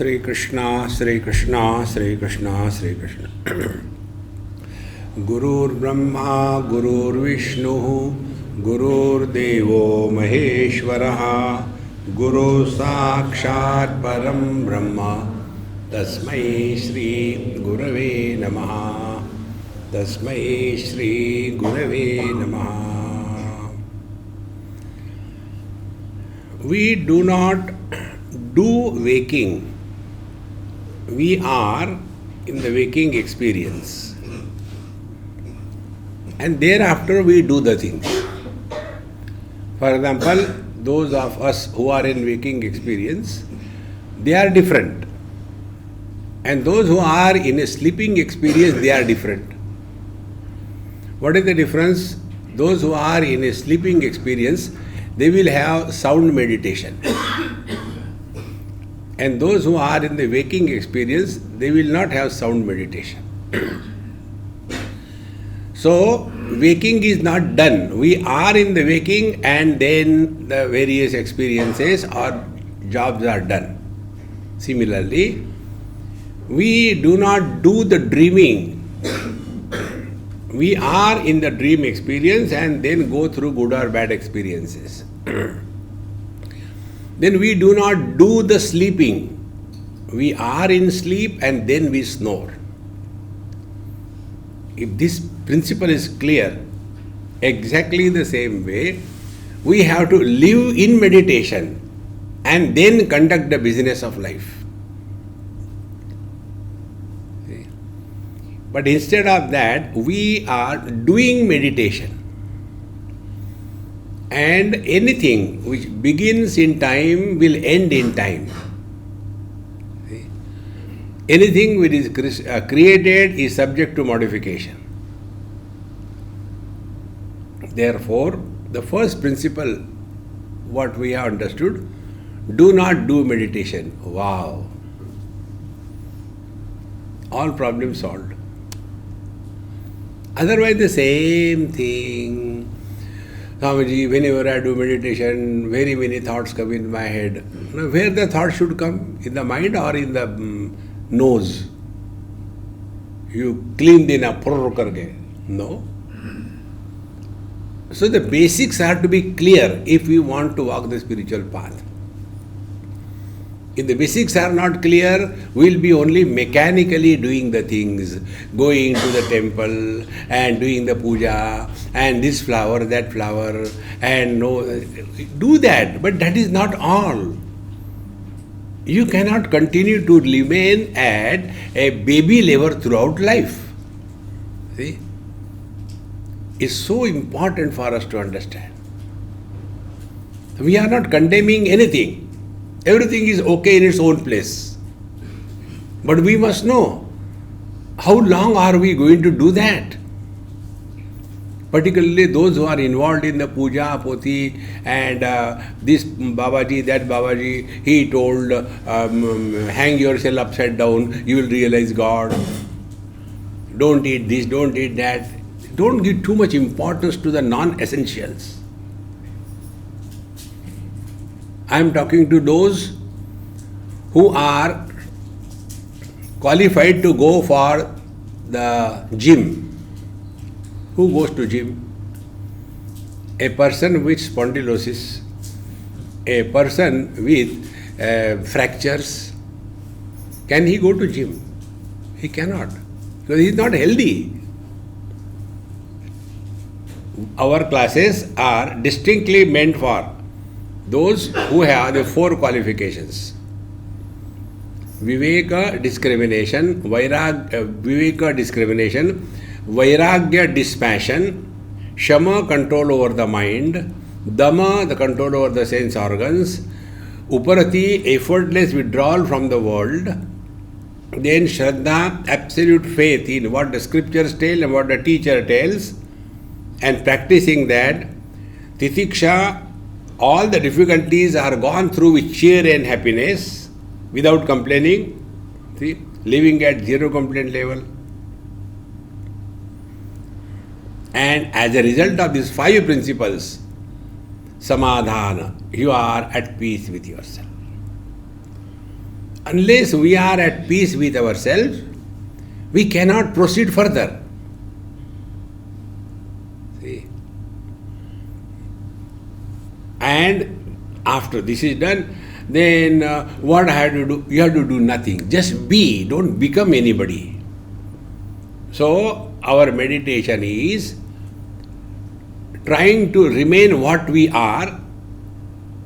Sri Krishna, Sri Krishna, Sri Krishna, Sri Krishna. Gurur Brahma, Gurur Vishnu, Gurur Devo Maheshwaraha, Guru Sakshat Param Brahma, Tasmai Shri Gurave Namaha, Tasmai Shri Gurave Namaha. We do not do waking. We are in the waking experience. And thereafter we do the things. For example, those of us who are in waking experience, they are different. And those who are in a sleeping experience, they are different. What is the difference? Those who are in a sleeping experience, they will have sound meditation. And those who are in the waking experience, they will not have sound meditation. So, waking is not done. We are in the waking and then the various experiences or jobs are done. Similarly, we do not do the dreaming. We are in the dream experience and then go through good or bad experiences. Then we do not do the sleeping. We are in sleep and then we snore. If this principle is clear, exactly the same way, we have to live in meditation and then conduct the business of life. See? But instead of that, we are doing meditation. And anything which begins in time will end in time. See? Anything which is created is subject to modification. Therefore, the first principle, what we have understood, do not do meditation. Wow! All problems solved. Otherwise, the same thing. Swamiji, whenever I do meditation, very many thoughts come in my head. Now, where the thoughts should come? In the mind or in the nose? You clean the na purr karke. No. So the basics have to be clear if we want to walk the spiritual path. If the basics are not clear, we will be only mechanically doing the things, going to the temple and doing the puja and this flower, that flower, and no, do that, but that is not all. You cannot continue to remain at a baby level throughout life. See? It's so important for us to understand. We are not condemning anything. Everything is okay in its own place. But we must know, how long are we going to do that? Particularly those who are involved in the puja, poti, and this Babaji, that Babaji, he told, hang yourself upside down, you will realize God. Don't eat this, don't eat that. Don't give too much importance to the non-essentials. I am talking to those who are qualified to go for the gym. Who goes to gym? A person with spondylosis, a person with fractures. Can he go to gym? He cannot, because he is not healthy. Our classes are distinctly meant for those who have the four qualifications: Viveka discrimination, Viveka discrimination, Vairagya dispassion, Shama control over the mind, Dama the control over the sense organs, Uparati effortless withdrawal from the world, then Shraddha absolute faith in what the scriptures tell and what the teacher tells, and practicing that, Titiksha, all the difficulties are gone through with cheer and happiness, without complaining. See, living at zero complaint level. And as a result of these 5 principles, Samadhana, you are at peace with yourself. Unless we are at peace with ourselves, we cannot proceed further. See? And after this is done, then what I have to do? You have to do nothing. Just be. Don't become anybody. So, our meditation is trying to remain what we are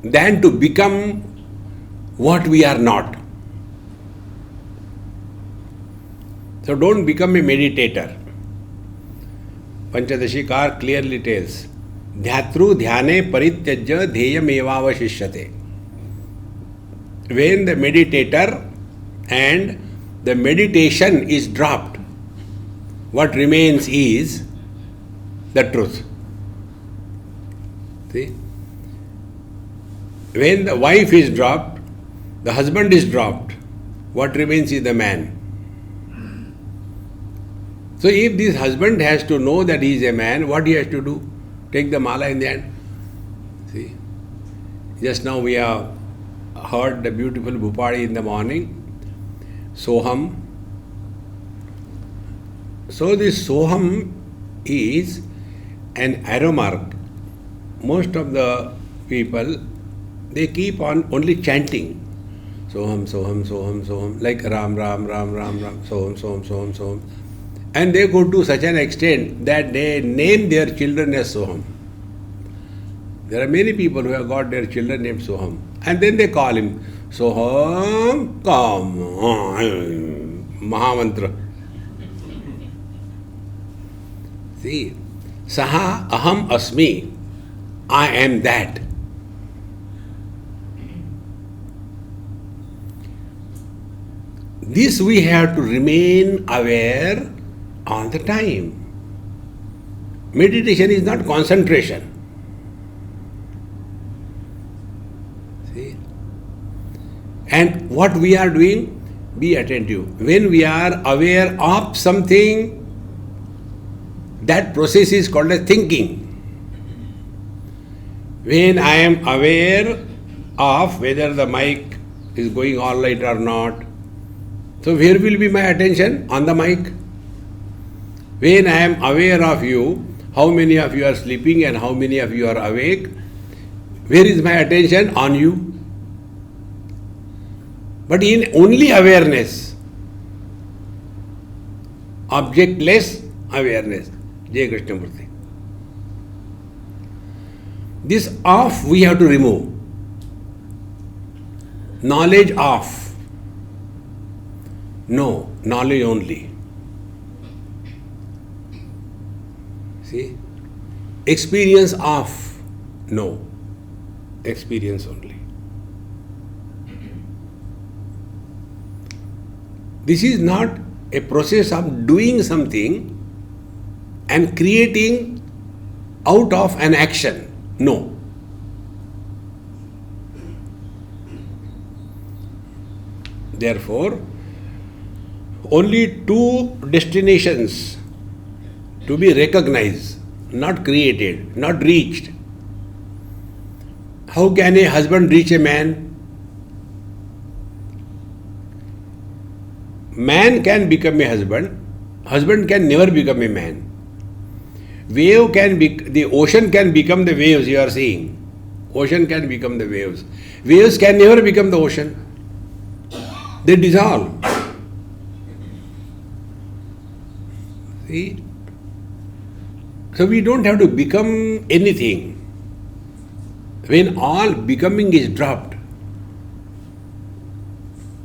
than to become what we are not. So don't become a meditator. Panchadashikar clearly tells, Dhyatru dhyane parityajya dheyam evavashishyate. When the meditator and the meditation is dropped, what remains is the truth. See? When the wife is dropped, the husband is dropped, what remains is the man. So if this husband has to know that he is a man, what he has to do? Take the mala in the hand. See? Just now we have heard the beautiful Bhupadi in the morning. Soham. So this Soham is an arrow mark. Most of the people, they keep on only chanting. Soham, Soham, Soham, Soham, like Ram, Ram, Ram, Ram, Ram, Soham, Soham, Soham, Soham. And they go to such an extent that they name their children as Soham. There are many people who have got their children named Soham. And then they call him Soham, come on, Mahamantra. See, Saha Aham Asmi, I am that. This we have to remain aware all the time. Meditation is not concentration. See? And what we are doing, be attentive. When we are aware of something, that process is called as thinking. When I am aware of whether the mic is going all right or not, so where will be my attention? On the mic. When I am aware of you, how many of you are sleeping and how many of you are awake, where is my attention? On you. But in only awareness, objectless awareness. Jai Krishnamurti. This off we have to remove. Knowledge off. No, knowledge only. See? Experience off. No, experience only. This is not a process of doing something and creating out of an action. No. Therefore, only two destinations to be recognized, not created, not reached. How can a husband reach a man? Man can become a husband. Husband can never become a man. Wave can be, the ocean can become the waves you are seeing. Ocean can become the waves. Waves can never become the ocean. They dissolve. See? So we don't have to become anything. When all becoming is dropped,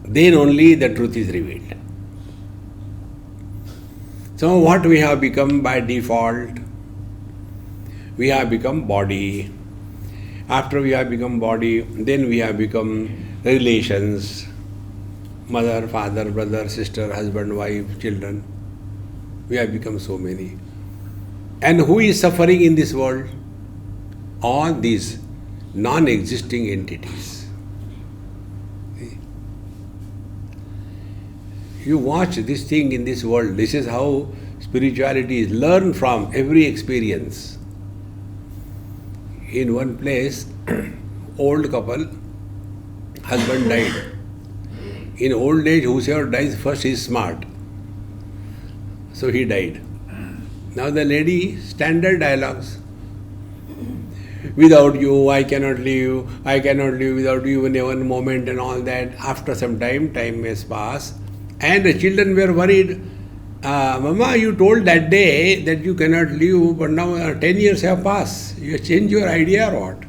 then only the truth is revealed. So what we have become by default? We have become body. After we have become body, then we have become relations. Mother, father, brother, sister, husband, wife, children. We have become so many. And who is suffering in this world? All these non-existing entities. See? You watch this thing in this world. This is how spirituality is. Learn from every experience. In one place, old couple, husband died. in old age, whosoever dies first is smart. So he died. Now the lady, standard dialogues. Without you, I cannot live. I cannot live without you in one moment and all that. After some time has passed. And the children were worried. Mama, you told that day that you cannot live, but now 10 years have passed. You have changed your idea or what?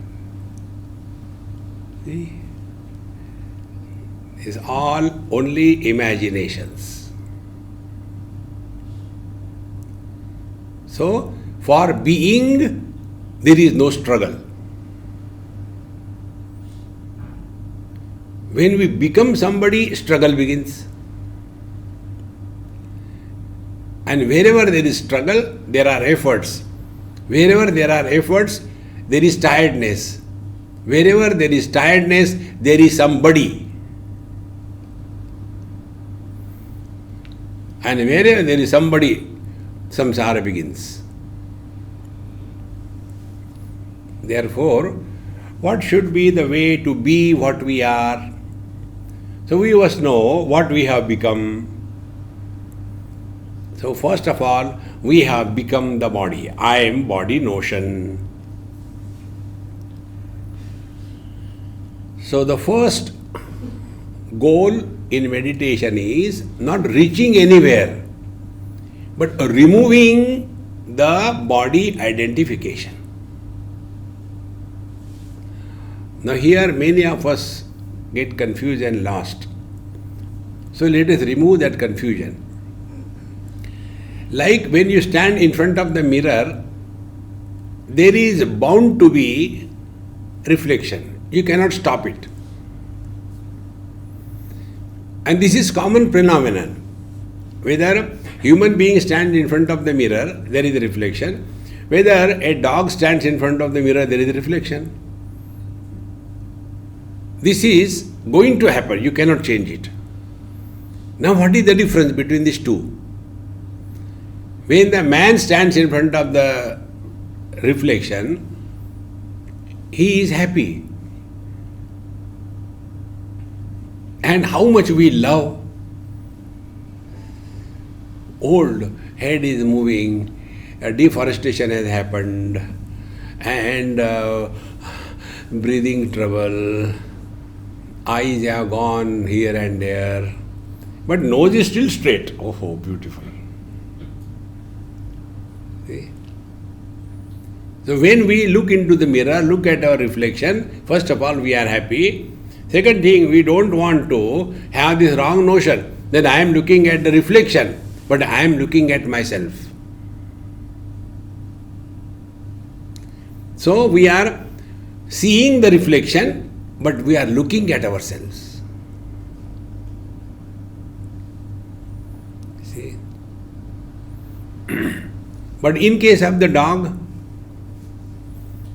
See? It's all only imaginations. So, for being, there is no struggle. When we become somebody, struggle begins. And wherever there is struggle, there are efforts. Wherever there are efforts, there is tiredness. Wherever there is tiredness, there is somebody. And wherever there is somebody, samsara begins. Therefore, what should be the way to be what we are? So we must know what we have become. So first of all, we have become the body. I am body notion. So the first goal in meditation is not reaching anywhere, but removing the body identification. Now here many of us get confused and lost. So let us remove that confusion. Like when you stand in front of the mirror, there is bound to be reflection. You cannot stop it. And this is common phenomenon. Whether human being stands in front of the mirror, there is a reflection. Whether a dog stands in front of the mirror, there is a reflection. This is going to happen. You cannot change it. Now what is the difference between these two? When the man stands in front of the reflection, he is happy. And how much we love. Old head is moving, deforestation has happened, and breathing trouble, eyes have gone here and there, but nose is still straight. Oh, beautiful. See? So when we look into the mirror, look at our reflection, first of all we are happy. Second thing, we don't want to have this wrong notion that I am looking at the reflection, but I am looking at myself. So we are seeing the reflection, but we are looking at ourselves. See? But in case of the dog,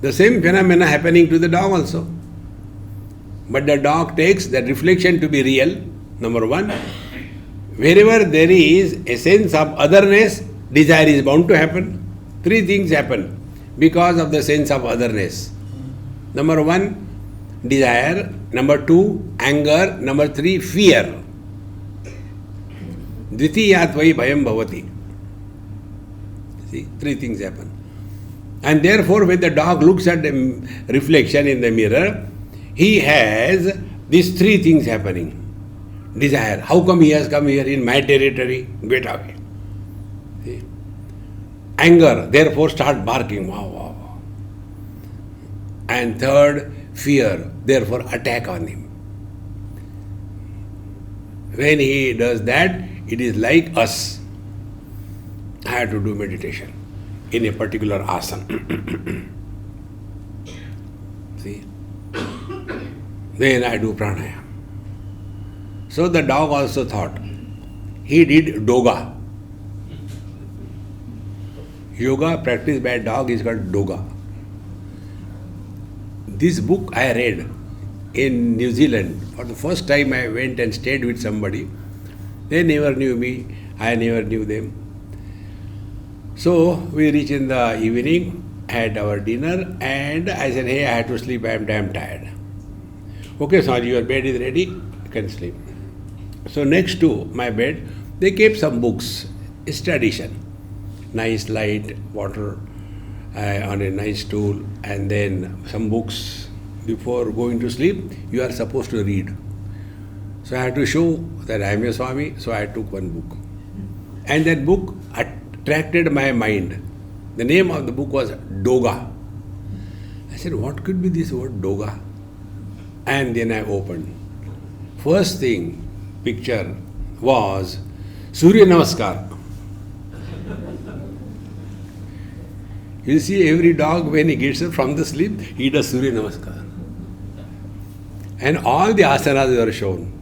the same phenomena happening to the dog also. But the dog takes that reflection to be real, number one. Wherever there is a sense of otherness, desire is bound to happen. Three things happen because of the sense of otherness. Number one, desire. Number two, anger. Number three, fear. Dvitiyatvai bhayam bhavati. See, three things happen. And therefore, when the dog looks at the reflection in the mirror, he has these three things happening. Desire. How come he has come here in my territory? Get away. See? Anger. Therefore start barking. Wow, wow, wow. And third, fear. Therefore attack on him. When he does that, it is like us. I have to do meditation in a particular asana. See? Then I do pranayama. So the dog also thought. He did doga. Yoga practiced by a dog is called doga. This book I read in New Zealand. For the first time I went and stayed with somebody. They never knew me. I never knew them. So we reached in the evening, had our dinner, and I said, hey, I have to sleep. I am damn tired. Okay, sorry, your bed is ready. You can sleep. So next to my bed, they kept some books. It's tradition. Nice light, water on a nice stool, and then some books. Before going to sleep, you are supposed to read. So I had to show that I am a Swami, so I took one book. And that book attracted my mind. The name of the book was Doga. I said, what could be this word Doga? And then I opened. First thing, picture was Surya Namaskar. You see, every dog when he gets up from the sleep, he does Surya Namaskar. And all the asanas were shown.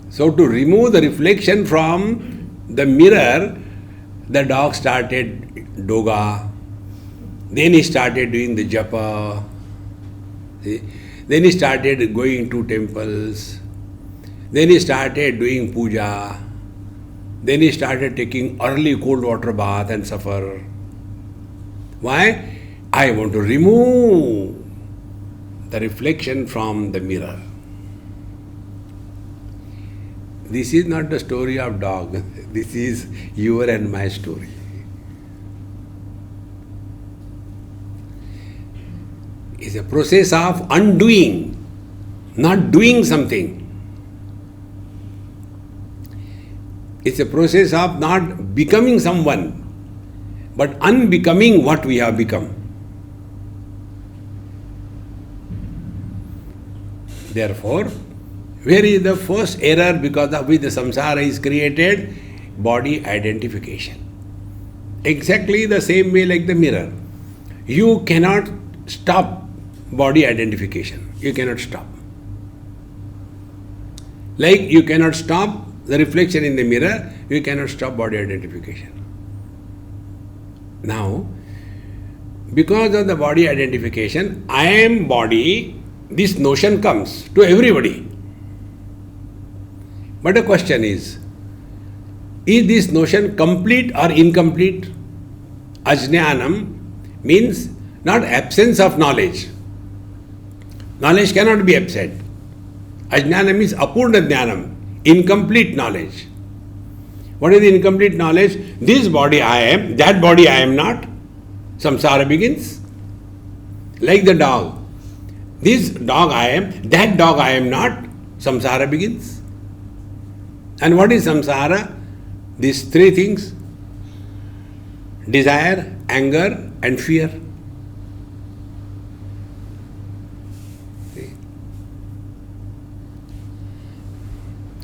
So to remove the reflection from the mirror, the dog started Doga. Then he started doing the japa. See? Then he started going to temples. Then he started doing puja. Then he started taking early cold water bath and suffer. Why? I want to remove the reflection from the mirror. This is not the story of dog. This is your and my story. It's a process of undoing, not doing something. It's a process of not becoming someone, but unbecoming what we have become. Therefore, where is the first error because of which the samsara is created? Body identification. Exactly the same way like the mirror. You cannot stop body identification. You cannot stop. Like you cannot stop the reflection in the mirror, you cannot stop body identification. Now, because of the body identification, I am body, this notion comes to everybody. But the question is this notion complete or incomplete? Ajnanam means not absence of knowledge. Knowledge cannot be absent. Ajnanam means apurna jnanam, incomplete knowledge. What is the incomplete knowledge? This body I am, that body I am not. Samsara begins. Like the dog. This dog I am, that dog I am not. Samsara begins. And what is samsara? These three things: desire, anger, and fear.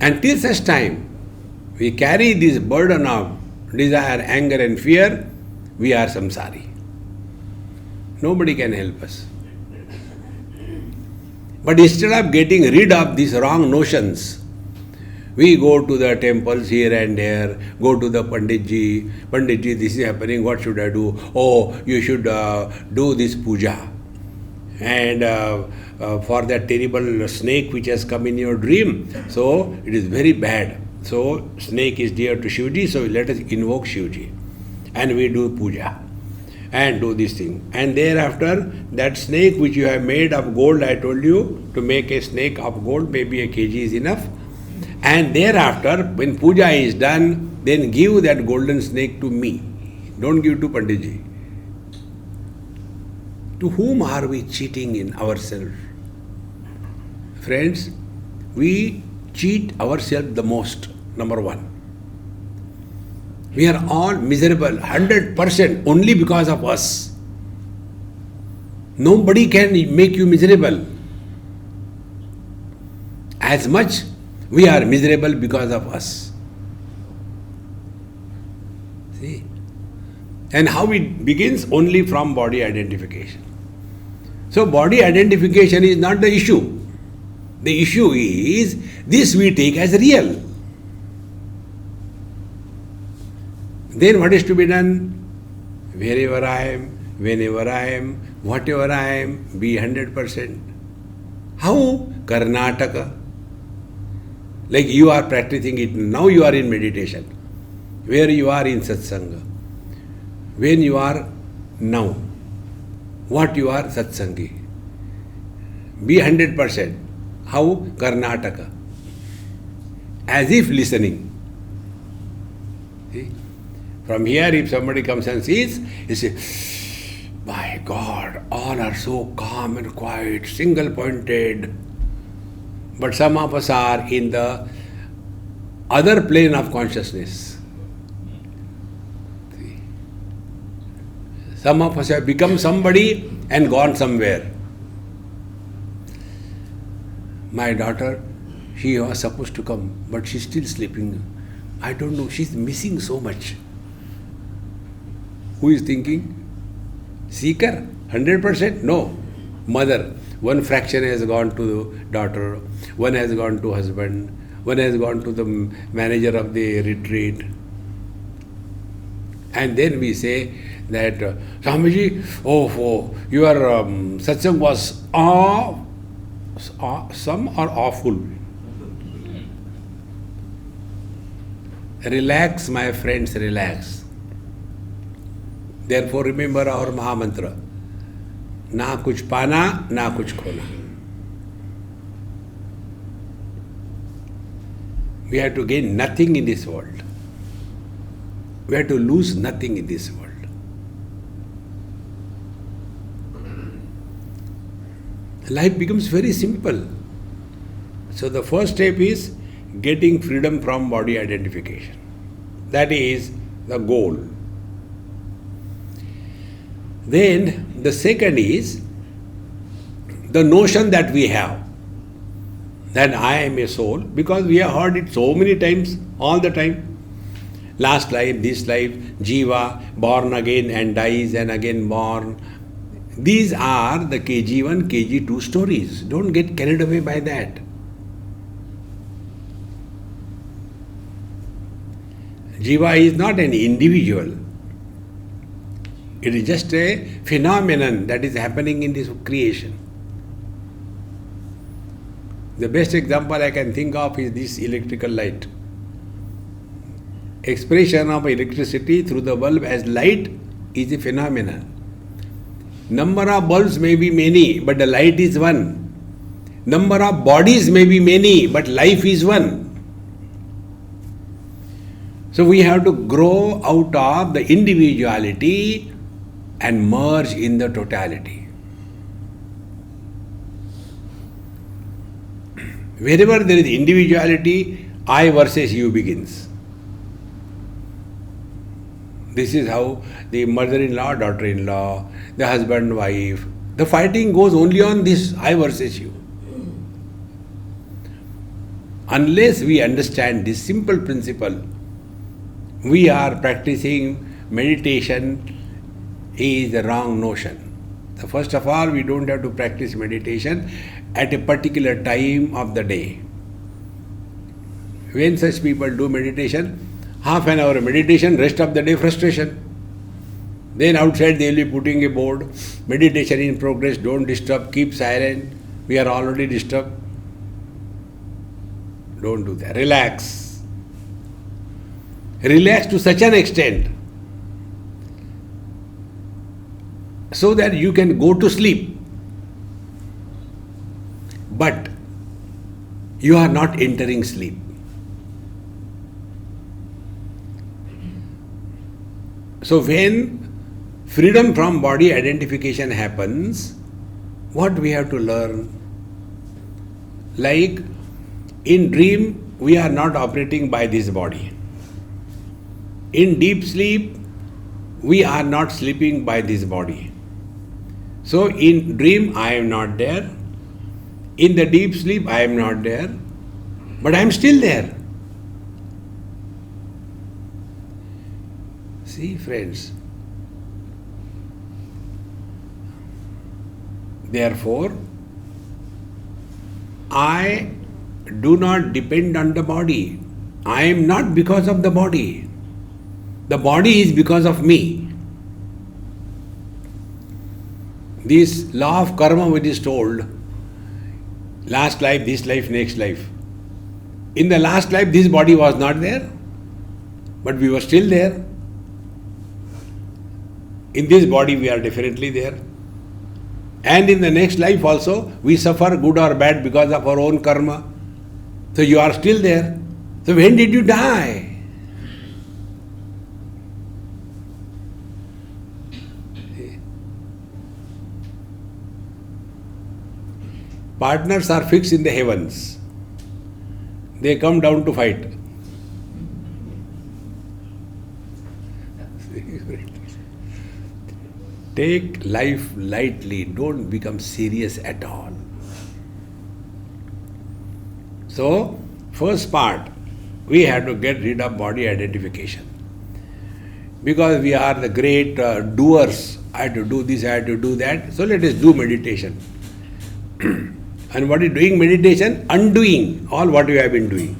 Until such time we carry this burden of desire, anger, and fear, we are samsari. Nobody can help us. But instead of getting rid of these wrong notions, we go to the temples here and there, go to the Panditji. Panditji, this is happening, what should I do? Oh, you should do this puja. And for that terrible snake which has come in your dream, so it is very bad. So snake is dear to Shivji, so let us invoke Shivji. And we do puja and do this thing. And thereafter, that snake which you have made of gold, I told you, to make a snake of gold, maybe a kg is enough. And thereafter, when puja is done, then give that golden snake to me. Don't give to Panditji. To whom are we cheating in ourselves? Friends, we cheat ourselves the most, number one. We are all miserable, 100%, only because of us. Nobody can make you miserable. As much we are miserable because of us. See? And how it begins? Only from body identification. So body identification is not the issue. The issue is, this we take as real. Then what is to be done? Wherever I am, whenever I am, whatever I am, be 100%. How? Karnataka. Like you are practicing it, now you are in meditation. Where you are in satsanga. When you are now. What you are? Satsangi. Be 100%. How? Karnataka. as if listening. See? From here, if somebody comes and sees, you say, my God, all are so calm and quiet, single-pointed. But some of us are in the other plane of consciousness. See? Some of us have become somebody and gone somewhere. My daughter, she was supposed to come, but she's still sleeping. I don't know, she's missing so much. Who is thinking? Seeker? 100%? No. Mother. One fraction has gone to daughter, one has gone to husband, one has gone to the manager of the retreat. And then we say that, Swamiji, your satsang was awesome or awful? Relax, my friends, relax. Therefore, remember our Mahamantra. Na kuch pana, na kuch khona. We have to gain nothing in this world. We have to lose nothing in this world. Life becomes very simple. So the first step is getting freedom from body identification. That is the goal. Then the second is the notion that we have that I am a soul, because we have heard it so many times, all the time. Last life, this life, Jiva, born again and dies and again born. These are the KG1, KG2 stories. Don't get carried away by that. Jiva is not an individual. It is just a phenomenon that is happening in this creation. The best example I can think of is this electrical light. Expression of electricity through the bulb as light is a phenomenon. Number of bulbs may be many, but the light is one. Number of bodies may be many, but life is one. So we have to grow out of the individuality and merge in the totality. Wherever there is individuality, I versus you begins. This is how the mother-in-law, daughter-in-law, the husband, wife, the fighting goes only on this I versus you. Unless we understand this simple principle, we are practicing meditation is the wrong notion. So first of all, we don't have to practice meditation at a particular time of the day. When such people do meditation, half an hour meditation, rest of the day frustration. Then outside they will be putting a board, meditation in progress, don't disturb, keep silent, we are already disturbed. Don't do that. Relax. Relax to such an extent so that you can go to sleep. But you are not entering sleep. So when freedom from body identification happens, what we have to learn? Like in dream, we are not operating by this body. In deep sleep, we are not sleeping by this body. So in dream, I am not there. In the deep sleep, I am not there. But I am still there. See, friends. Therefore, I do not depend on the body. I am not because of the body. The body is because of me. This law of karma which is told, last life, this life, next life. In the last life, this body was not there, but we were still there. In this body, we are definitely there. And in the next life also, we suffer good or bad because of our own karma. So you are still there. So when did you die? Partners are fixed in the heavens. They come down to fight. Take life lightly. Don't become serious at all. So, first part, we have to get rid of body identification. Because we are the great doers. I have to do this, I have to do that. So let us do meditation. And what is doing meditation? Undoing all what you have been doing.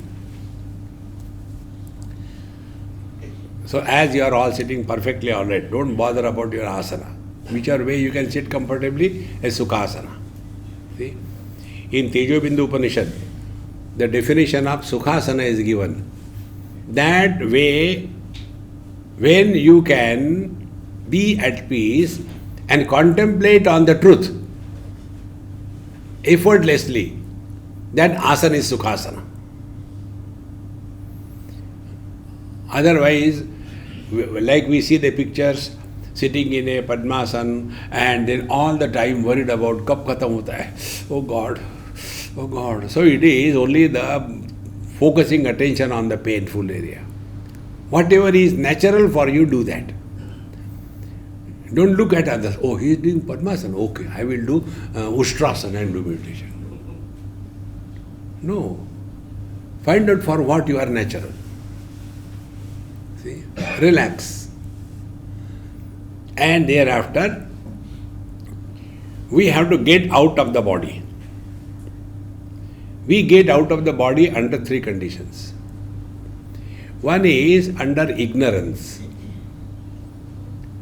So as you are all sitting perfectly all right, don't bother about your asana. Whichever way you can sit comfortably is Sukhasana. See? In Tejobindu Upanishad, the definition of Sukhasana is given. That way, when you can be at peace and contemplate on the truth effortlessly, that asana is Sukhasana. Otherwise, like we see the pictures, sitting in a Padmasana and then all the time worried about kab khatam hota hai. Oh God, oh God. So it is only the focusing attention on the painful area. Whatever is natural for you, do that. Don't look at others. Oh, he is doing Padmasana. Okay, I will do Ustrasana and do meditation. No. Find out for what you are natural. See? Relax. And thereafter, we have to get out of the body. We get out of the body under three conditions. One is under ignorance,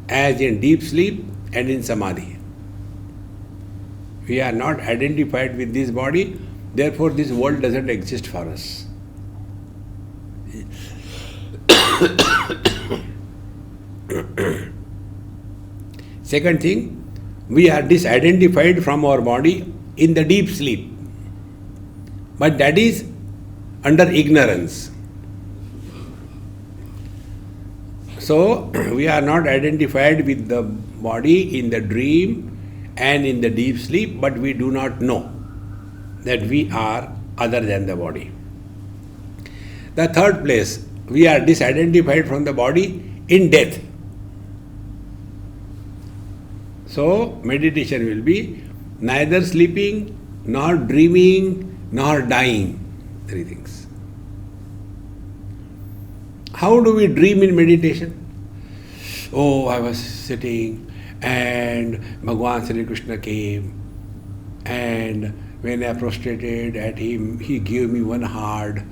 as in deep sleep and in samadhi. We are not identified with this body, therefore this world doesn't exist for us. Second thing, we are disidentified from our body in the deep sleep. But that is under ignorance. So, we are not identified with the body in the dream and in the deep sleep, but we do not know that we are other than the body. The third place, we are disidentified from the body in death. So, meditation will be neither sleeping, nor dreaming, nor dying. Three things. How do we dream in meditation? Oh, I was sitting and Bhagavan Sri Krishna came, and when I prostrated at him, he gave me one hard.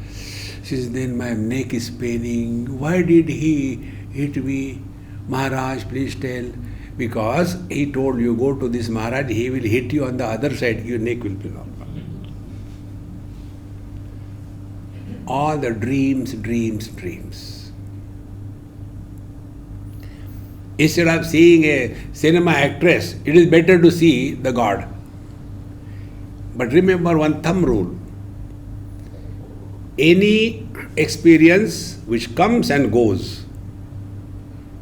Since then my neck is paining. Why did he hit me? Maharaj, please tell. Because he told you, go to this Maharaj, he will hit you on the other side, your neck will be long. All the dreams. Instead of seeing a cinema actress, it is better to see the God. But remember one thumb rule. Any experience which comes and goes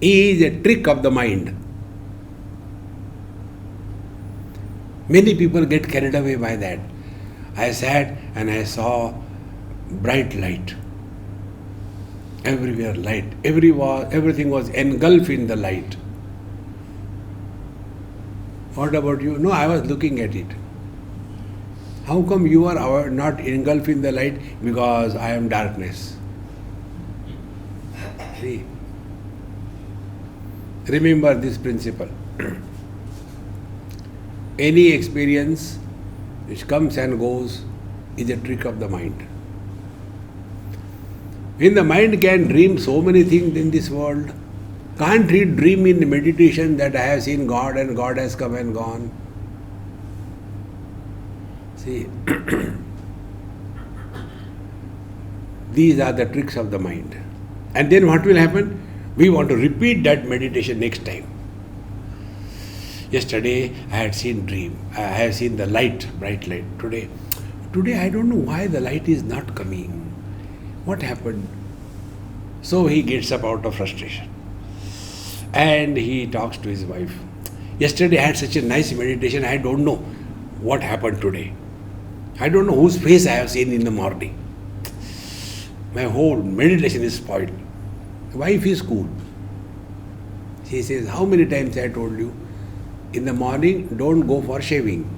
is a trick of the mind. Many people get carried away by that. I sat and I saw bright light. Everywhere light. Everything was engulfed in the light. What about you? No, I was looking at it. How come you are not engulfed in the light? Because I am darkness. See? Remember this principle. Any experience which comes and goes is a trick of the mind. When the mind can dream so many things in this world, can't he dream in meditation that I have seen God and God has come and gone? See, these are the tricks of the mind. And then what will happen? We want to repeat that meditation next time. Yesterday I had seen dream. I have seen the light, bright light. Today I don't know why the light is not coming. What happened? So he gets up out of frustration and he talks to his wife. Yesterday I had such a nice meditation, I don't know what happened today. I don't know whose face I have seen in the morning. My whole meditation is spoiled. The wife is cool. She says, how many times I told you, in the morning don't go for shaving.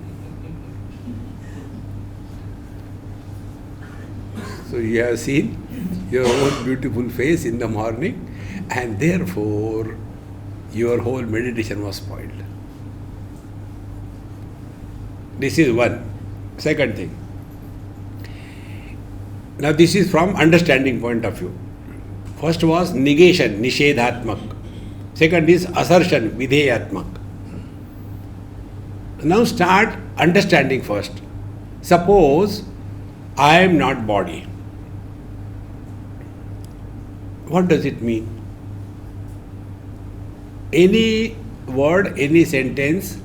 So you have seen your own beautiful face in the morning and therefore your whole meditation was spoiled. This is one. Second thing. Now this is from understanding point of view. First was negation, nishedhatmak. Second is assertion, vidheyatmak. Now start understanding first. Suppose I am not body. What does it mean? Any word, any sentence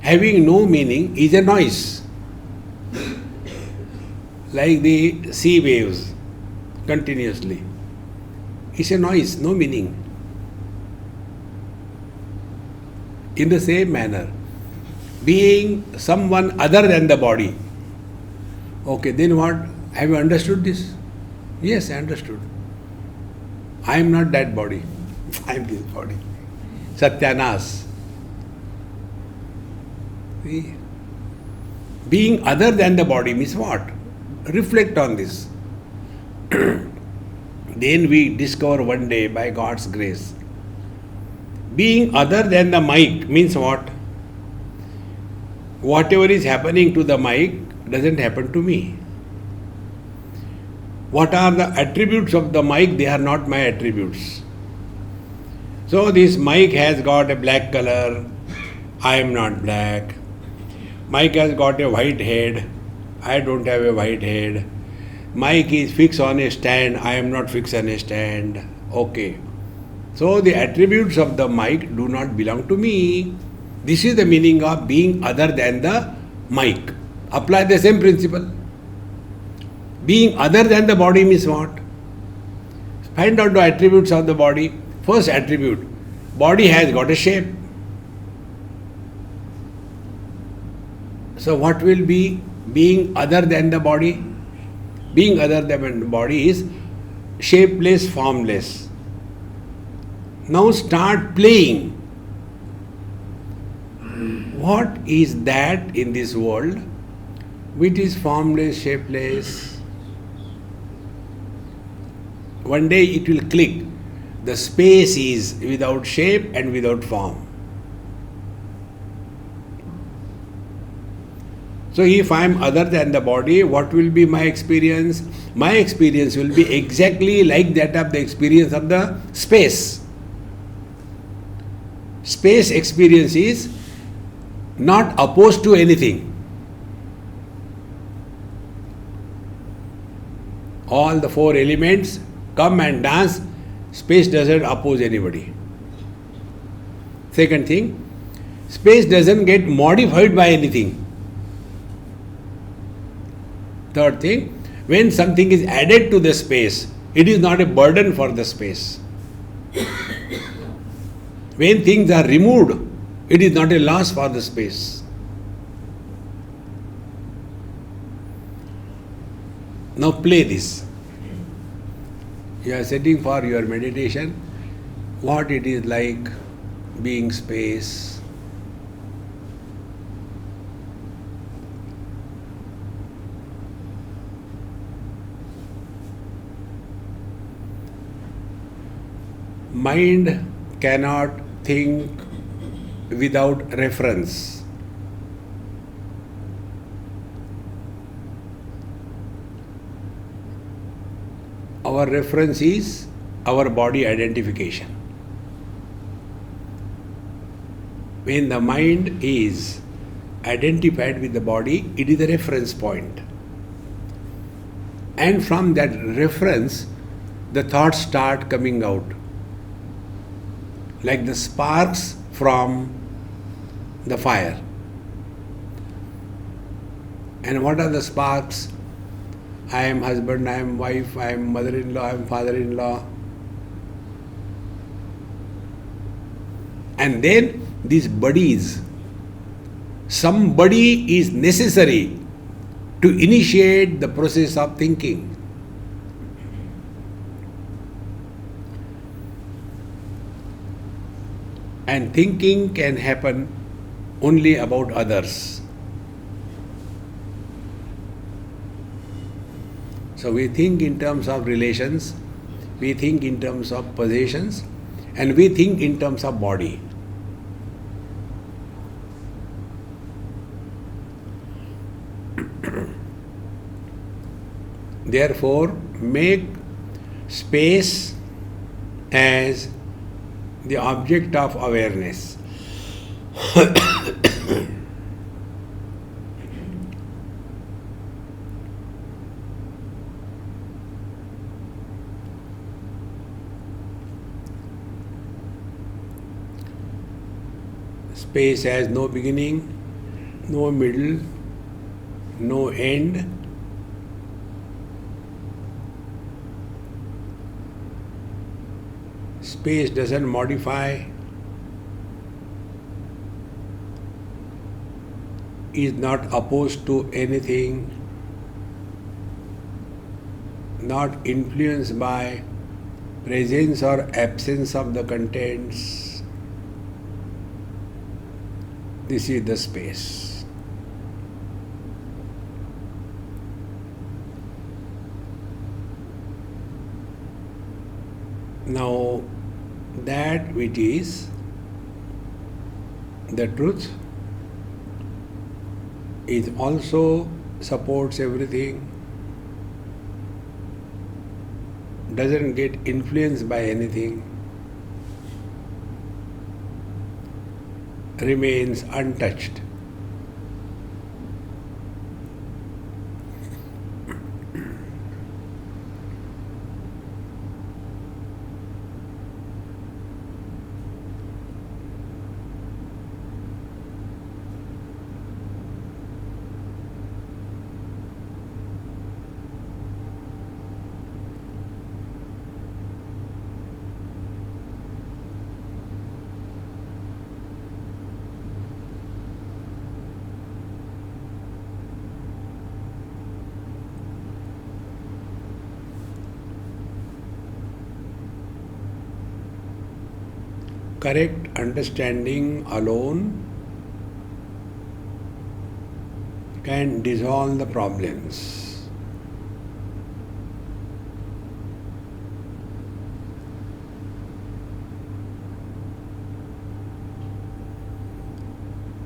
having no meaning is a noise. Like the sea waves continuously. It's a noise, no meaning. In the same manner, being someone other than the body. Okay, then what? Have you understood this? Yes, I understood. I am not that body. I am this body. Satyanas. See? Being other than the body means what? Reflect on this. Then we discover one day by God's grace. Being other than the mic means what? Whatever is happening to the mic doesn't happen to me. What are the attributes of the mic? They are not my attributes. So this mic has got a black color. I am not black. Mic has got a white head. I don't have a white head. Mic is fixed on a stand. I am not fixed on a stand. Okay. So the attributes of the mic do not belong to me. This is the meaning of being other than the mic. Apply the same principle. Being other than the body means what? Find out the attributes of the body. First attribute, body has got a shape. So what will be being other than the body? Being other than the body is shapeless, formless. Now start playing. What is that in this world which is formless, shapeless? One day it will click. The space is without shape and without form. So if I am other than the body, what will be my experience? My experience will be exactly like that of the experience of the space. Space experience is not opposed to anything. All the four elements come and dance. Space doesn't oppose anybody. Second thing, space doesn't get modified by anything. Third thing, when something is added to the space, it is not a burden for the space. When things are removed, it is not a loss for the space. Now play this. You are sitting for your meditation. What it is like being space. Mind cannot think without reference. Our reference is our body identification. When the mind is identified with the body, it is a reference point. And from that reference, the thoughts start coming out. Like the sparks from the fire. And what are the sparks? I am husband, I am wife, I am mother-in-law, I am father-in-law. And then these buddies, somebody is necessary to initiate the process of thinking. And thinking can happen only about others. So we think in terms of relations, we think in terms of possessions, and we think in terms of body. Therefore, make space as the object of awareness. Space has no beginning, no middle, no end. Space doesn't modify, is not opposed to anything, not influenced by presence or absence of the contents. This is the space. Now, that which is the truth is also supports everything, doesn't get influenced by anything, remains untouched. Correct understanding alone can dissolve the problems.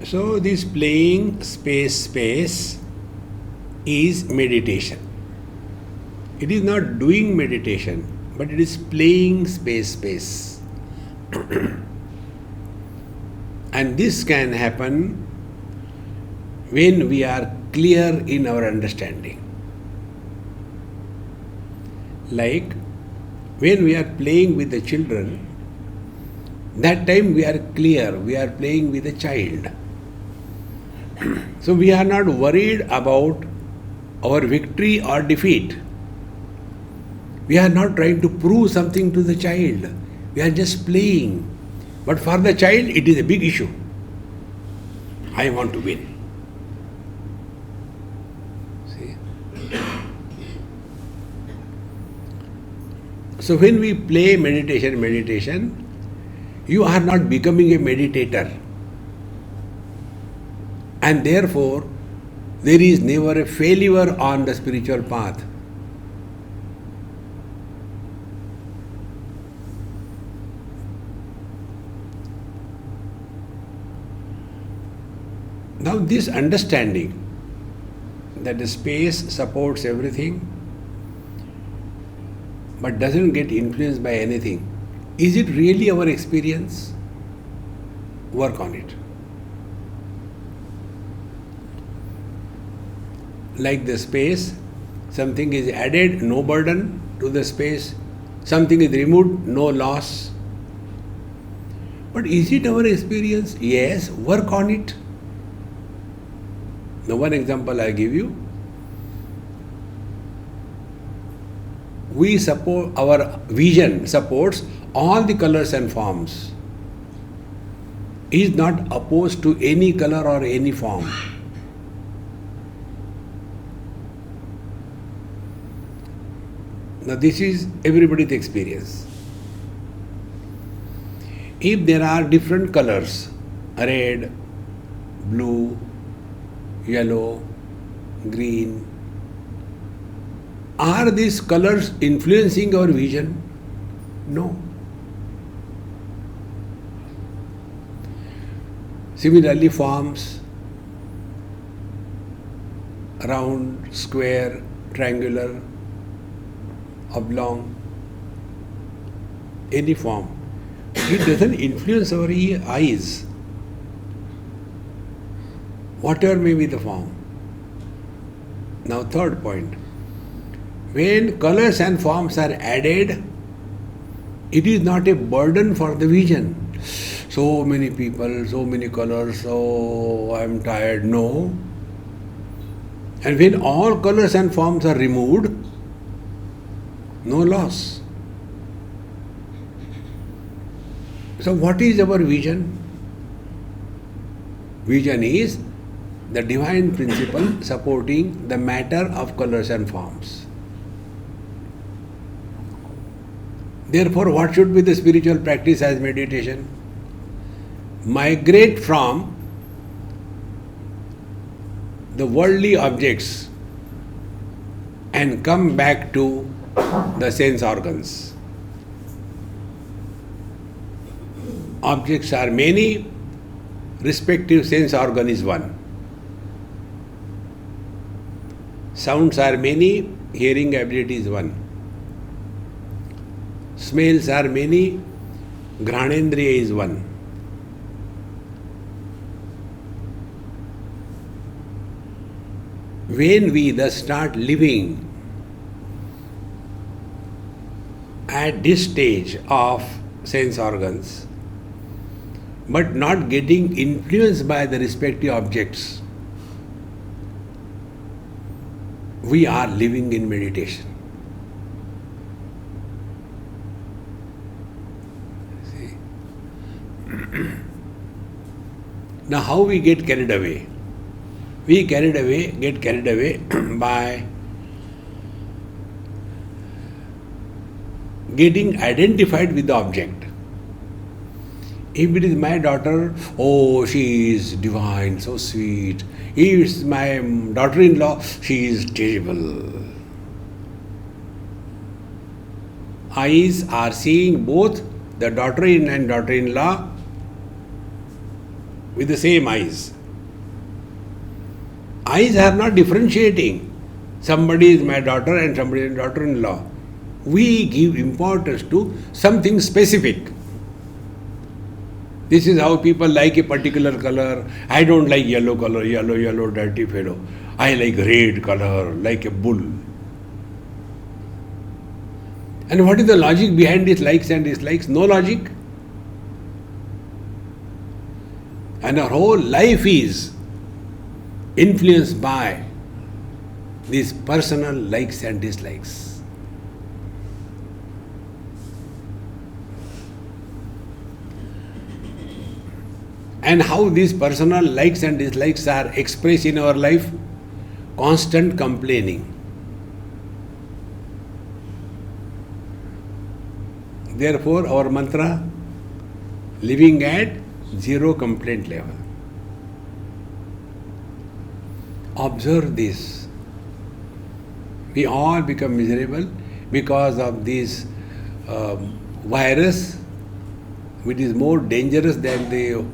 So this playing space is meditation. It is not doing meditation, but it is playing space. And this can happen when we are clear in our understanding. Like when we are playing with the children, that time we are clear, we are playing with a child. So we are not worried about our victory or defeat. We are not trying to prove something to the child. We are just playing. But for the child, it is a big issue. I want to win. See? So when we play meditation, you are not becoming a meditator. And therefore, there is never a failure on the spiritual path. Now this understanding that the space supports everything but doesn't get influenced by anything, is it really our experience? Work on it. Like the space, something is added, no burden to the space, something is removed, no loss. But is it our experience? Yes, work on it. Now one example I give you. we support, our vision supports all the colors and forms. Is not opposed to any color or any form. Now this is everybody's experience. If there are different colors, red, blue, yellow, green, are these colors influencing our vision? No. Similarly, forms, round, square, triangular, oblong, any form, it doesn't influence our eyes, whatever may be the form. Now, third point, when colors and forms are added, it is not a burden for the vision. So many people, so many colors, so I am tired. No. And when all colors and forms are removed, no loss. So what is our vision? Vision is the divine principle supporting the matter of colors and forms. Therefore, what should be the spiritual practice as meditation? Migrate from the worldly objects and come back to the sense organs. Objects are many, respective sense organ is one. Sounds are many, hearing ability is one. Smells are many, Granendriya is one. When we thus start living at this stage of sense organs, but not getting influenced by the respective objects, we are living in meditation. See? Now, how we get carried away? We get carried away by getting identified with the object. If it is my daughter, oh, she is divine, so sweet. If it's my daughter-in-law, she is terrible. Eyes are seeing both the daughter-in and daughter-in-law with the same eyes. Eyes are not differentiating. Somebody is my daughter and somebody is daughter-in-law. We give importance to something specific. This is how people like a particular color. I don't like yellow color, yellow, dirty fellow. I like red color, like a bull. And what is the logic behind these likes and dislikes? No logic. And our whole life is influenced by these personal likes and dislikes. And how these personal likes and dislikes are expressed in our life? Constant complaining. Therefore, our mantra, living at zero complaint level. Observe this. We all become miserable because of this virus, which is more dangerous than the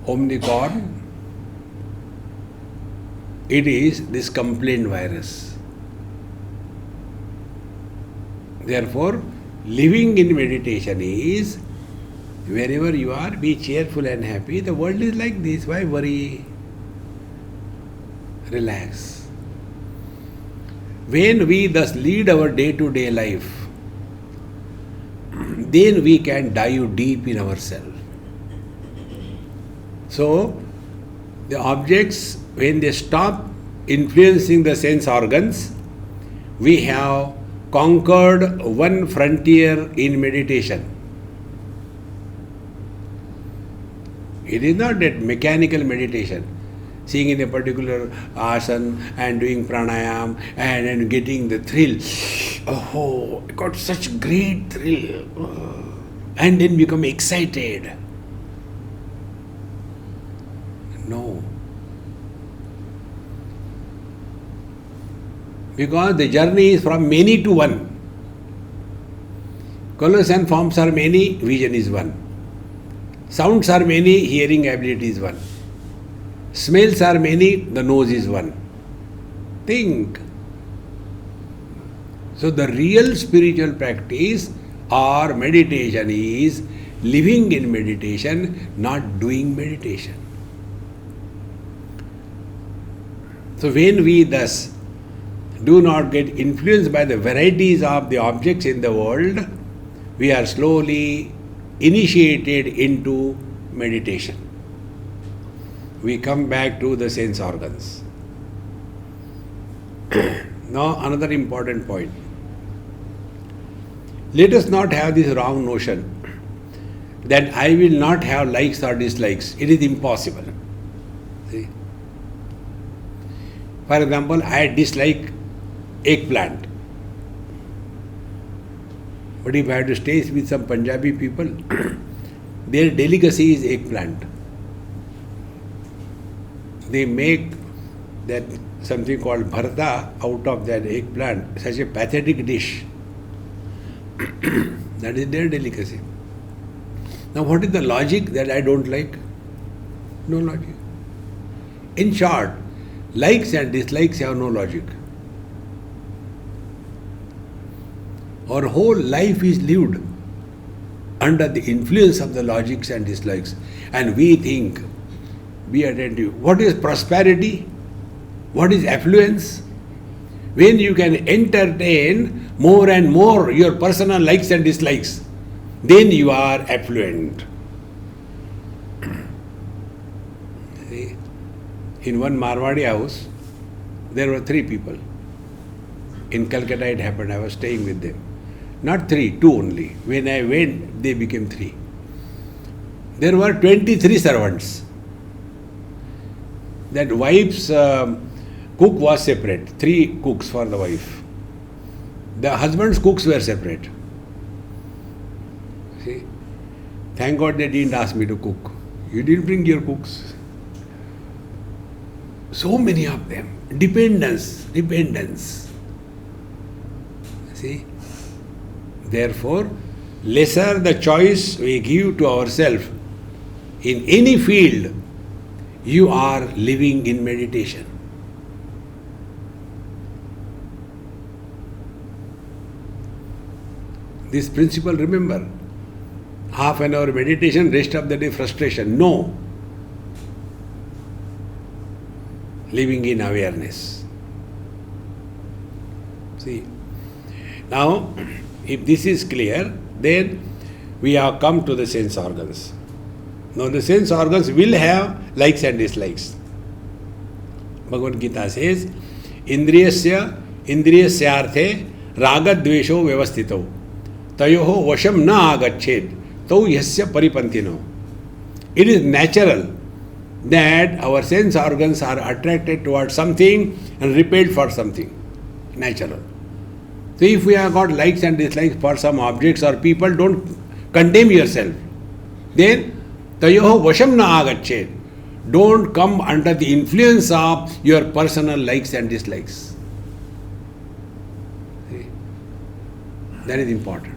Omicron. It is this complaint virus. Therefore, living in meditation is, wherever you are, be cheerful and happy. The world is like this. Why worry? Relax. When we thus lead our day-to-day life, then we can dive deep in ourselves. So, the objects, when they stop influencing the sense organs, we have conquered one frontier in meditation. It is not that mechanical meditation, seeing in a particular asana and doing pranayam and getting the thrill. Oh, I got such great thrill. And then become excited. No. Because the journey is from many to one. Colors and forms are many, vision is one. Sounds are many, hearing ability is one. Smells are many, the nose is one. Think. So the real spiritual practice or meditation is living in meditation, not doing meditation. So when we thus do not get influenced by the varieties of the objects in the world, we are slowly initiated into meditation. We come back to the sense organs. Now another important point. Let us not have this wrong notion that I will not have likes or dislikes. It is impossible. See? For example, I dislike eggplant. But if I have to stay with some Punjabi people, their delicacy is eggplant. They make that something called bharta out of that eggplant, such a pathetic dish. That is their delicacy. Now what is the logic that I don't like? No logic. In short, likes and dislikes have no logic. Our whole life is lived under the influence of the logics and dislikes. And we think, be attentive, what is prosperity? What is affluence? When you can entertain more and more your personal likes and dislikes, then you are affluent. See? In one Marwadi house, there were 3 people. In Calcutta it happened, I was staying with them. Not 3, 2 only. When I went, they became 3. There were 23 servants. That wife's cook was separate. 3 cooks for the wife. The husband's cooks were separate. See? Thank God they didn't ask me to cook. You didn't bring your cooks. So many of them. Dependence. See? Therefore, lesser the choice we give to ourselves in any field, you are living in meditation. This principle, remember, half an hour meditation, rest of the day frustration. No. Living in awareness. See. Now, if this is clear, then we have come to the sense organs. Now the sense organs will have likes and dislikes. Bhagavad Gita says, Indriyasya arthe ragadvesho vyavastito tayoho vasham na agached tau yasya paripantino. It is natural that our sense organs are attracted towards something and repelled for something. Natural. So if we have got likes and dislikes for some objects or people, don't condemn yourself. Then, tayoho vasham na agached. Don't come under the influence of your personal likes and dislikes. See? That is important.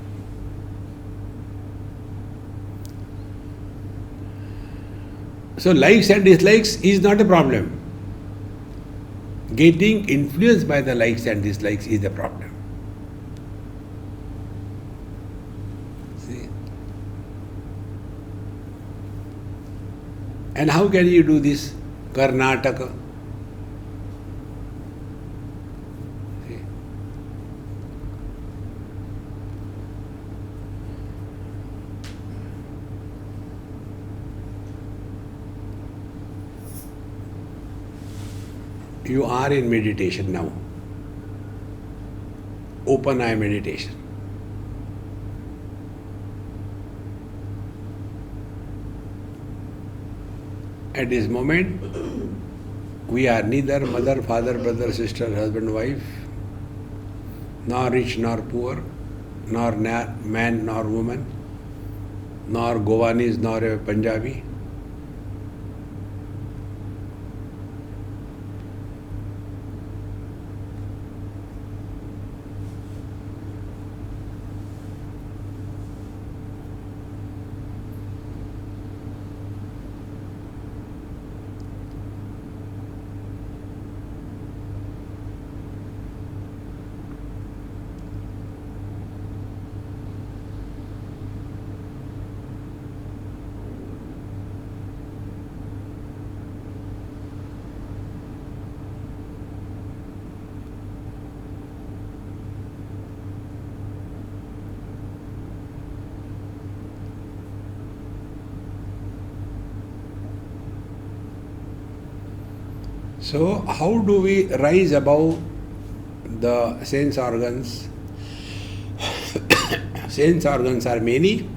So likes and dislikes is not a problem. Getting influenced by the likes and dislikes is the problem. And how can you do this? Karnataka. See? You are in meditation now. open eye meditation. At this moment, we are neither mother, father, brother, sister, husband, wife, nor rich nor poor, nor man nor woman, nor Goanis nor a Punjabi. So, how do we rise above the sense organs? Sense organs are many.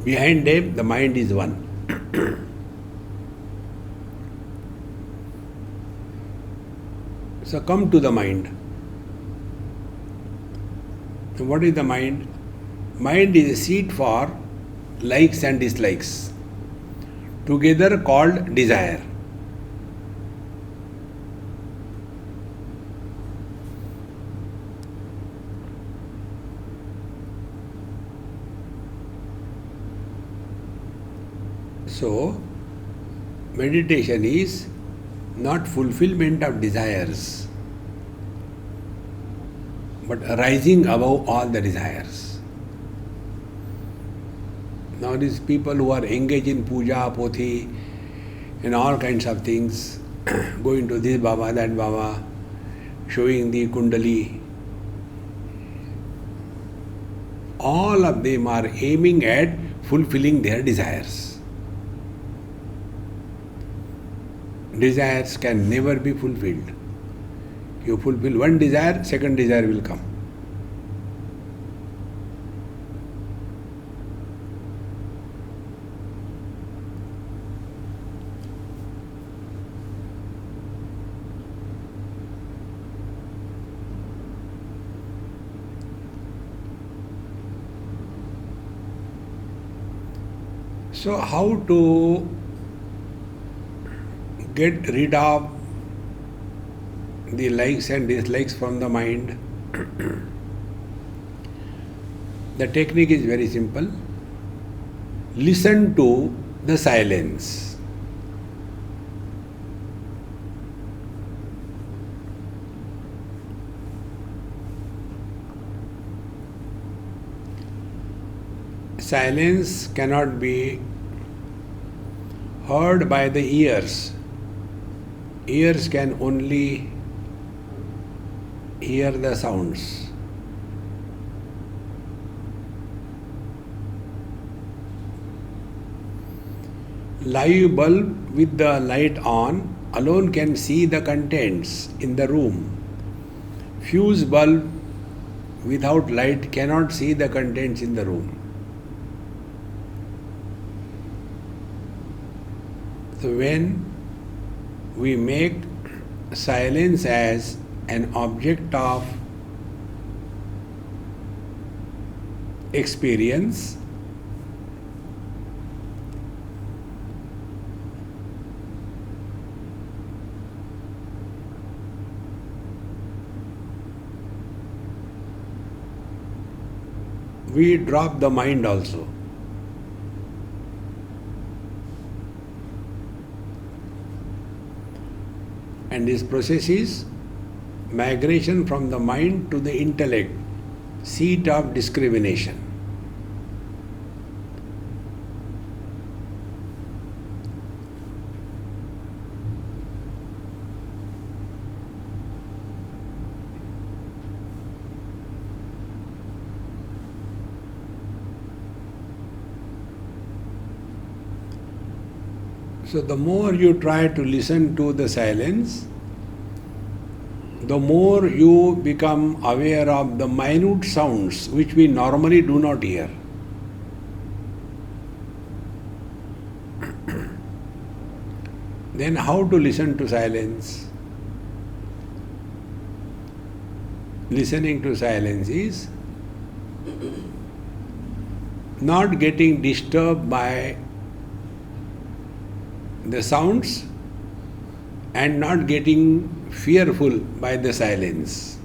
Behind them, the mind is one. So, come to the mind. And what is the mind? Mind is a seat for likes and dislikes, together called desire. So, meditation is not fulfillment of desires, but rising above all the desires. Now, these people who are engaged in puja, pothi, and all kinds of things, going to this Baba, that Baba, showing the kundali, all of them are aiming at fulfilling their desires. Desires can never be fulfilled. You fulfill one desire, second desire will come. So, how to get rid of the likes and dislikes from the mind? The technique is very simple. Listen to the silence. Silence cannot be heard by the ears. Ears can only hear the sounds. Live bulb with the light on alone can see the contents in the room. Fuse bulb without light cannot see the contents in the room. So when we make silence as an object of experience, we drop the mind also. And this process is migration from the mind to the intellect, seat of discrimination. So the more you try to listen to the silence, the more you become aware of the minute sounds which we normally do not hear. Then how to listen to silence? Listening to silence is not getting disturbed by the sounds and not getting fearful by the silence.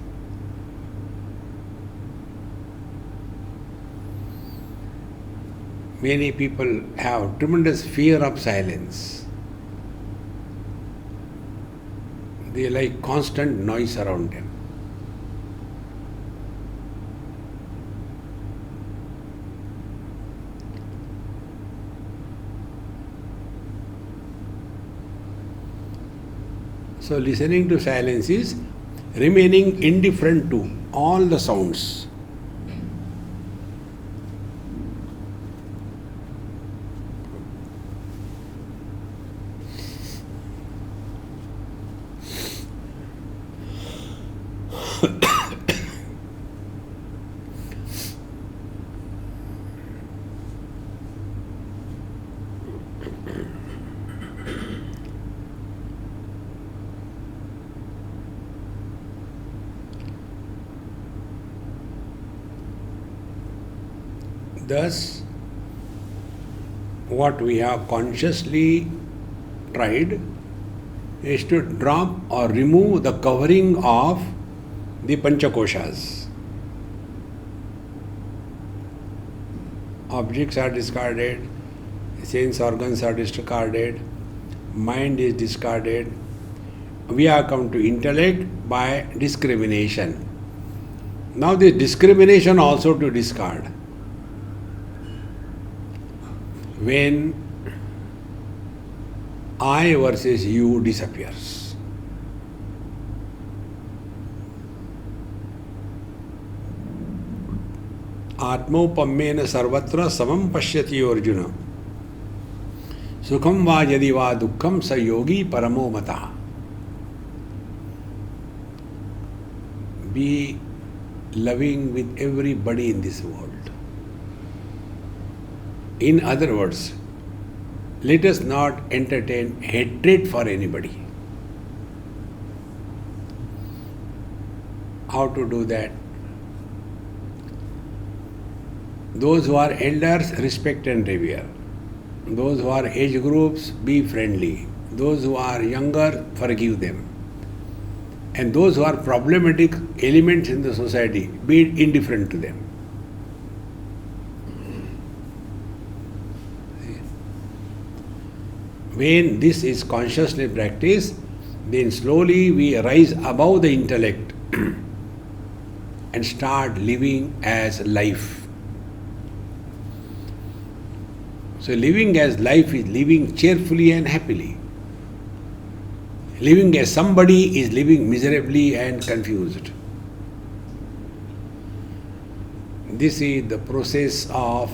Many people have tremendous fear of silence. They like constant noise around them. So listening to silence is remaining indifferent to all the sounds. Thus, what we have consciously tried is to drop or remove the covering of the Panchakoshas. Objects are discarded, sense organs are discarded, mind is discarded. We have come to intellect by discrimination. Now this discrimination also to discard. When I versus you disappears. Atmopammena sarvatra samam pashyati Arjuna. Sukham va yadi va dukkham sa yogi paramo mata. Be loving with everybody in this world. In other words, let us not entertain hatred for anybody. How to do that? Those who are elders, respect and revere. Those who are age groups, be friendly. Those who are younger, forgive them. And those who are problematic elements in the society, be indifferent to them. When this is consciously practiced, then slowly we rise above the intellect and start living as life. So living as life is living cheerfully and happily. Living as somebody is living miserably and confused. This is the process of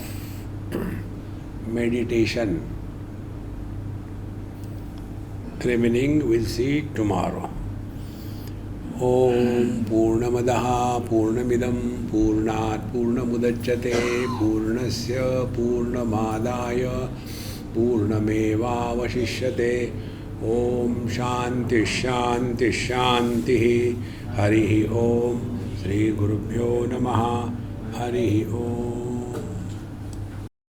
meditation. Remaining we'll see tomorrow. Om Purnamadaha Purnamidam Purnat Purnamudachyate Purnasya Purnamadaya Purnameva Vashishyate. Om Shanti Shanti Shanti. Harihi Om. Sri Gurubhyo Namaha. Harihi Om.